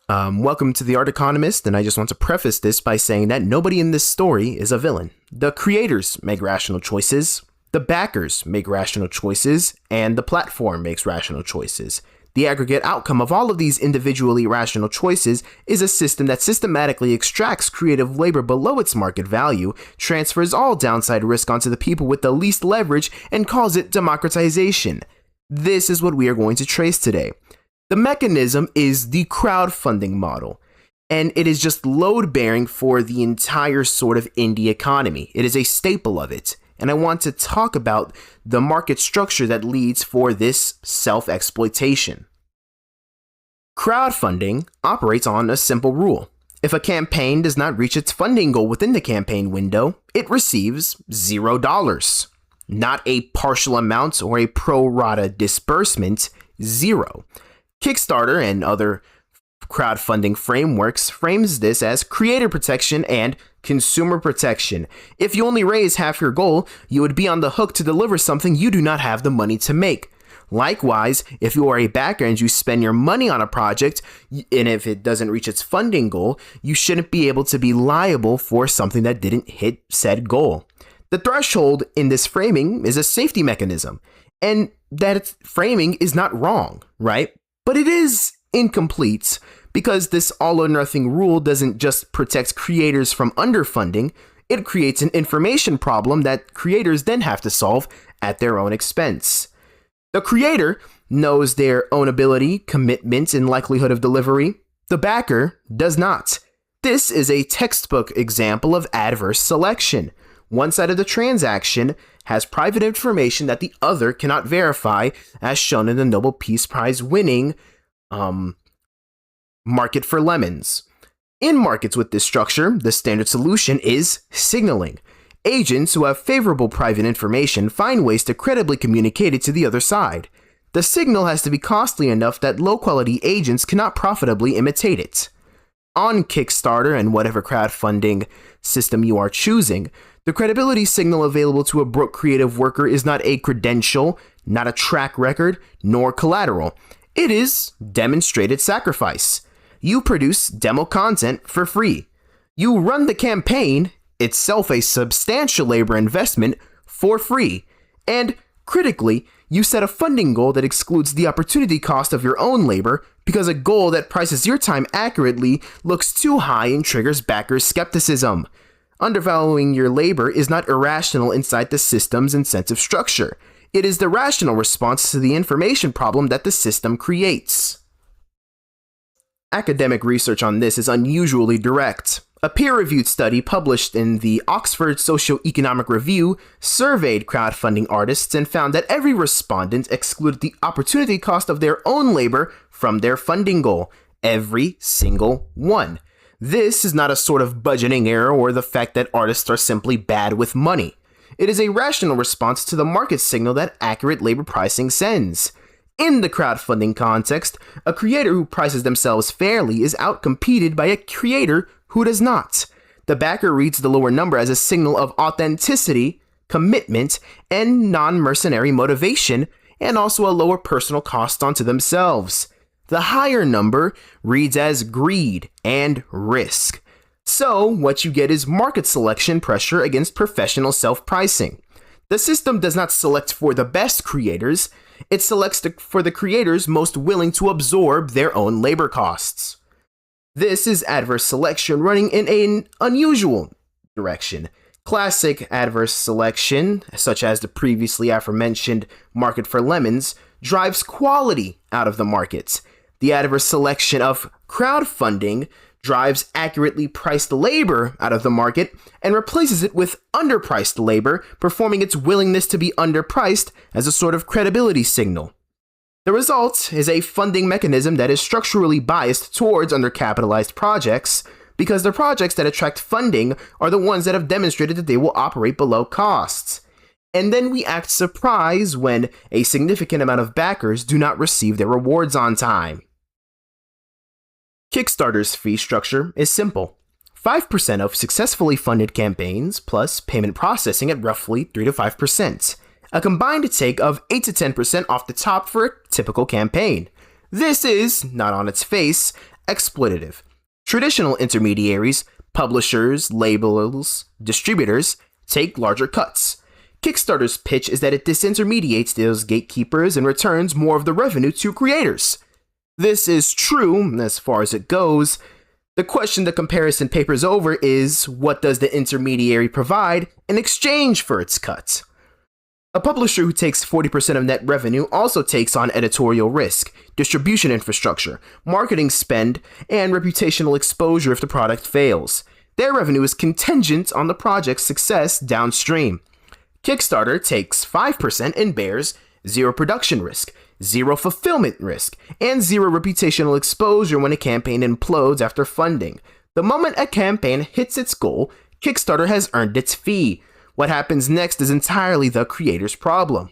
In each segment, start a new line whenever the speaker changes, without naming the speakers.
Welcome to The Art Economist, and I just want to preface this by saying that nobody in this story is a villain. The creators make rational choices, the backers make rational choices, and the platform makes rational choices. The aggregate outcome of all of these individually rational choices is a system that systematically extracts creative labor below its market value, transfers all downside risk onto the people with the least leverage, and calls it democratization. This is what we are going to trace today. The mechanism is the crowdfunding model, and it is just load-bearing for the entire sort of indie economy. It is a staple of it, and I want to talk about the market structure that leads for this self-exploitation. Crowdfunding operates on a simple rule. If a campaign does not reach its funding goal within the campaign window, it receives $0. Not a partial amount or a pro rata disbursement, zero. Kickstarter and other crowdfunding frameworks frames this as creator protection and consumer protection. If you only raise half your goal, you would be on the hook to deliver something you do not have the money to make. Likewise, if you are a backer and you spend your money on a project, and if it doesn't reach its funding goal, you shouldn't be able to be liable for something that didn't hit said goal. The threshold in this framing is a safety mechanism, and that framing is not wrong, right? But it is incomplete because this all or nothing rule doesn't just protect creators from underfunding, it creates an information problem that creators then have to solve at their own expense. The creator knows their own ability, commitment, and likelihood of delivery. The backer does not. This is a textbook example of adverse selection. One side of the transaction has private information that the other cannot verify, as shown in the Nobel Peace Prize winning market for lemons. In markets with this structure, the standard solution is signaling. Agents who have favorable private information find ways to credibly communicate it to the other side. The signal has to be costly enough that low-quality agents cannot profitably imitate it. On Kickstarter and whatever crowdfunding system you are choosing, the credibility signal available to a broke creative worker is not a credential, not a track record, nor collateral. It is demonstrated sacrifice. You produce demo content for free. You run the campaign, itself a substantial labor investment, for free. And critically, you set a funding goal that excludes the opportunity cost of your own labor because a goal that prices your time accurately looks too high and triggers backers' skepticism. Undervaluing your labor is not irrational inside the system's incentive structure. It is the rational response to the information problem that the system creates. Academic research on this is unusually direct. A peer-reviewed study published in the Oxford Socio-Economic Review surveyed crowdfunding artists and found that every respondent excluded the opportunity cost of their own labor from their funding goal. Every single one. This is not a sort of budgeting error or the fact that artists are simply bad with money. It is a rational response to the market signal that accurate labor pricing sends. In the crowdfunding context, a creator who prices themselves fairly is outcompeted by a creator who does not. The backer reads the lower number as a signal of authenticity, commitment, and non-mercenary motivation, and also a lower personal cost onto themselves. The higher number reads as greed and risk. So, what you get is market selection pressure against professional self-pricing. The system does not select for the best creators, it selects for the creators most willing to absorb their own labor costs. This is adverse selection running in an unusual direction. Classic adverse selection, such as the previously aforementioned market for lemons, drives quality out of the markets. The adverse selection of crowdfunding drives accurately priced labor out of the market and replaces it with underpriced labor, performing its willingness to be underpriced as a sort of credibility signal. The result is a funding mechanism that is structurally biased towards undercapitalized projects, because the projects that attract funding are the ones that have demonstrated that they will operate below costs. And then we act surprised when a significant amount of backers do not receive their rewards on time. Kickstarter's fee structure is simple. 5% of successfully funded campaigns plus payment processing at roughly 3 to 5%. A combined take of 8 to 10% off the top for a typical campaign. This is, not on its face, exploitative. Traditional intermediaries, publishers, labels, distributors, take larger cuts. Kickstarter's pitch is that it disintermediates those gatekeepers and returns more of the revenue to creators. This is true as far as it goes. The question the comparison papers over is, what does the intermediary provide in exchange for its cut? A publisher who takes 40% of net revenue also takes on editorial risk, distribution infrastructure, marketing spend, and reputational exposure if the product fails. Their revenue is contingent on the project's success downstream. Kickstarter takes 5% and bears zero production risk, zero fulfillment risk, and zero reputational exposure when a campaign implodes after funding. The moment a campaign hits its goal, Kickstarter has earned its fee. What happens next is entirely the creator's problem.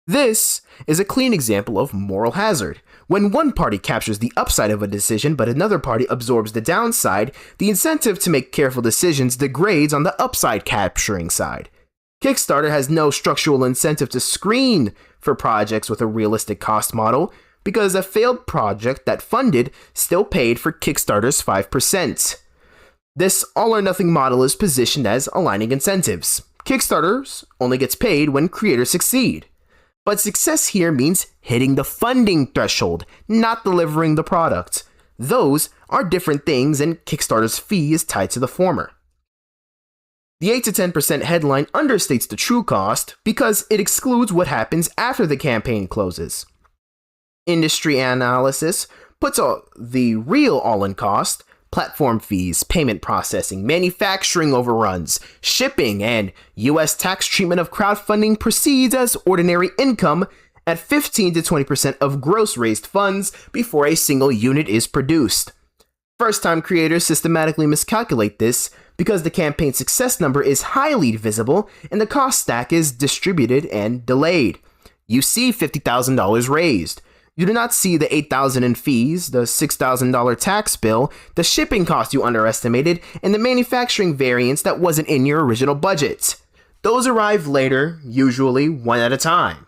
This is a clean example of moral hazard. When one party captures the upside of a decision but another party absorbs the downside, the incentive to make careful decisions degrades on the upside capturing side. Kickstarter has no structural incentive to screen for projects with a realistic cost model because a failed project that funded still paid for Kickstarter's 5%. This all-or-nothing model is positioned as aligning incentives. Kickstarter only gets paid when creators succeed. But success here means hitting the funding threshold, not delivering the product. Those are different things, and Kickstarter's fee is tied to the former. The 8 to 10% headline understates the true cost because it excludes what happens after the campaign closes. Industry analysis puts the real all-in cost, platform fees, payment processing, manufacturing overruns, shipping, and US tax treatment of crowdfunding proceeds as ordinary income at 15 to 20% of gross raised funds before a single unit is produced. First-time creators systematically miscalculate this because the campaign success number is highly visible and the cost stack is distributed and delayed. You see $50,000 raised. You do not see the $8,000 in fees, the $6,000 tax bill, the shipping cost you underestimated, and the manufacturing variance that wasn't in your original budget. Those arrive later, usually one at a time.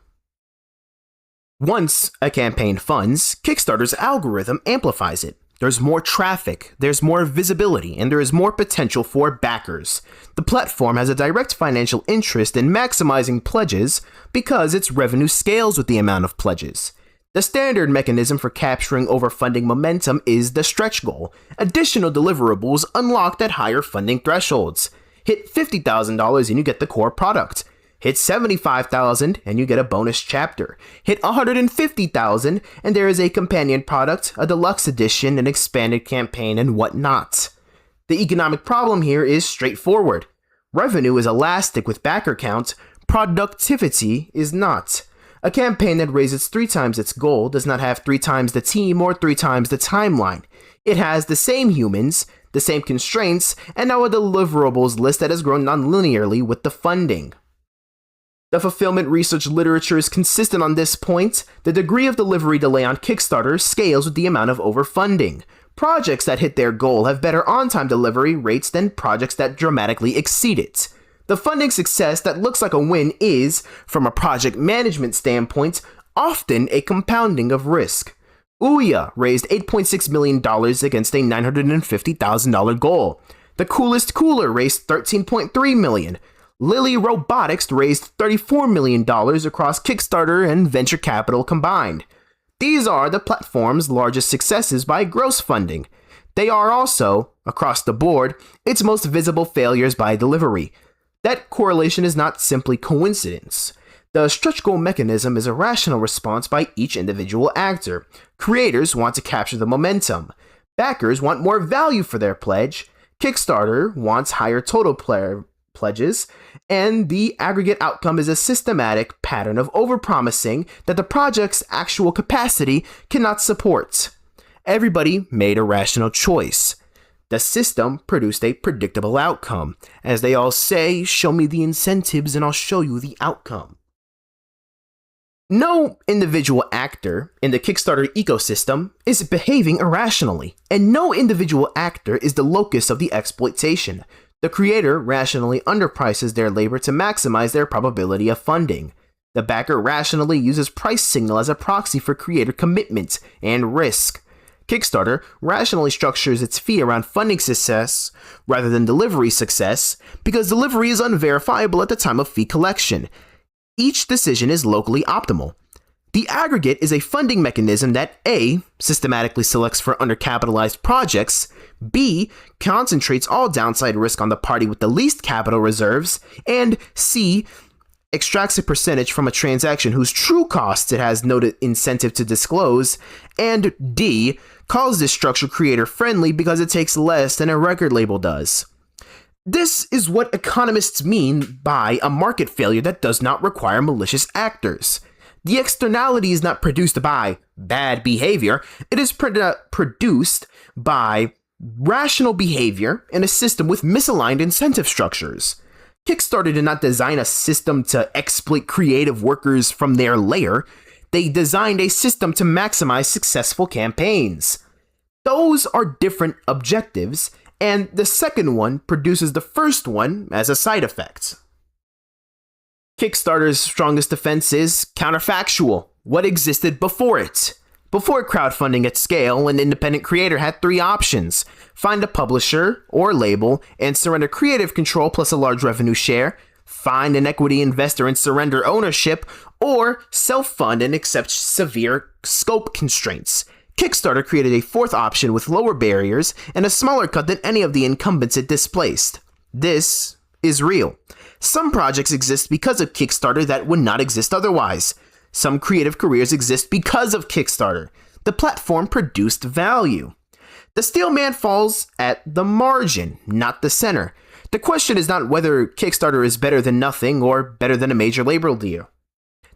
Once a campaign funds, Kickstarter's algorithm amplifies it. There's more traffic, there's more visibility, and there is more potential for backers. The platform has a direct financial interest in maximizing pledges because its revenue scales with the amount of pledges. The standard mechanism for capturing overfunding momentum is the stretch goal, additional deliverables unlocked at higher funding thresholds. Hit $50,000 and you get the core product. Hit $75,000 and you get a bonus chapter. Hit $150,000 and there is a companion product, a deluxe edition, an expanded campaign, and whatnot. The economic problem here is straightforward. Revenue is elastic with backer count, productivity is not. A campaign that raises 3 times its goal does not have 3 times the team or 3 times the timeline. It has the same humans, the same constraints, and now a deliverables list that has grown non-linearly with the funding. The fulfillment research literature is consistent on this point. The degree of delivery delay on Kickstarter scales with the amount of overfunding. Projects that hit their goal have better on-time delivery rates than projects that dramatically exceed it. The funding success that looks like a win is, from a project management standpoint, often a compounding of risk. Ouya raised $8.6 million against a $950,000 goal. The Coolest Cooler raised $13.3 million. Lily Robotics raised $34 million across Kickstarter and venture capital combined. These are the platform's largest successes by gross funding. They are also, across the board, its most visible failures by delivery. That correlation is not simply coincidence. The stretch goal mechanism is a rational response by each individual actor. Creators want to capture the momentum. Backers want more value for their pledge. Kickstarter wants higher total pledges. And the aggregate outcome is a systematic pattern of overpromising that the project's actual capacity cannot support. Everybody made a rational choice. The system produced a predictable outcome. As they all say, show me the incentives and I'll show you the outcome. No individual actor in the Kickstarter ecosystem is behaving irrationally, and no individual actor is the locus of the exploitation. The creator rationally underprices their labor to maximize their probability of funding. The backer rationally uses price signal as a proxy for creator commitment and risk. Kickstarter rationally structures its fee around funding success rather than delivery success because delivery is unverifiable at the time of fee collection. Each decision is locally optimal. The aggregate is a funding mechanism that A. systematically selects for undercapitalized projects, B. concentrates all downside risk on the party with the least capital reserves, and C. extracts a percentage from a transaction whose true costs it has no incentive to disclose, and D. calls this structure creator-friendly because it takes less than a record label does. This is what economists mean by a market failure that does not require malicious actors. The externality is not produced by bad behavior, it is produced by rational behavior in a system with misaligned incentive structures. Kickstarter did not design a system to exploit creative workers from their lair. They designed a system to maximize successful campaigns. Those are different objectives, and the second one produces the first one as a side effect. Kickstarter's strongest defense is counterfactual. What existed before it? Before crowdfunding at scale, an independent creator had three options: find a publisher or label and surrender creative control plus a large revenue share, find an equity investor and surrender ownership, or self-fund and accept severe scope constraints. Kickstarter created a fourth option with lower barriers and a smaller cut than any of the incumbents it displaced. This is real. Some projects exist because of Kickstarter that would not exist otherwise. Some creative careers exist because of Kickstarter. The platform produced value. The steel man falls at the margin, not the center. The question is not whether Kickstarter is better than nothing or better than a major label deal.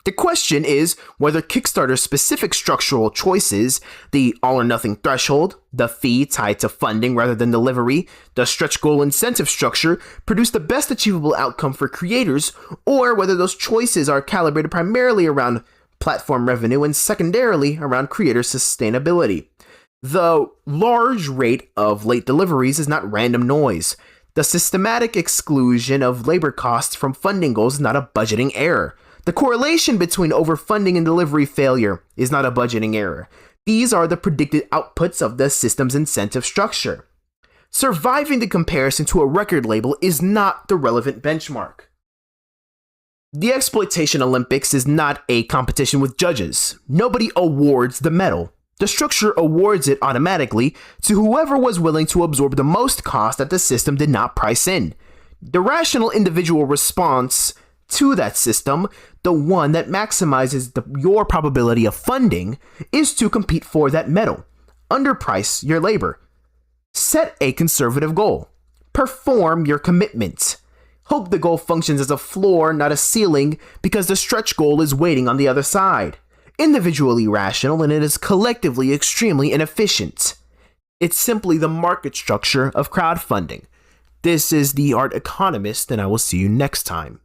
The question is whether Kickstarter's specific structural choices, the all-or-nothing threshold, the fee tied to funding rather than delivery, the stretch goal incentive structure, produce the best achievable outcome for creators, or whether those choices are calibrated primarily around platform revenue and secondarily around creator sustainability. The large rate of late deliveries is not random noise. The systematic exclusion of labor costs from funding goals is not a budgeting error. The correlation between overfunding and delivery failure is not a budgeting error. These are the predicted outputs of the system's incentive structure. Surviving the comparison to a record label is not the relevant benchmark. The Exploitation Olympics is not a competition with judges. Nobody awards the medal. The structure awards it automatically to whoever was willing to absorb the most cost that the system did not price in. The rational individual response to that system, the one that maximizes your probability of funding, is to compete for that medal. Underprice your labor. Set a conservative goal. Perform your commitment. Hope the goal functions as a floor, not a ceiling, because the stretch goal is waiting on the other side. Individually rational, and it is collectively extremely inefficient. It's simply the market structure of crowdfunding. This is The Art Economist, and I will see you next time.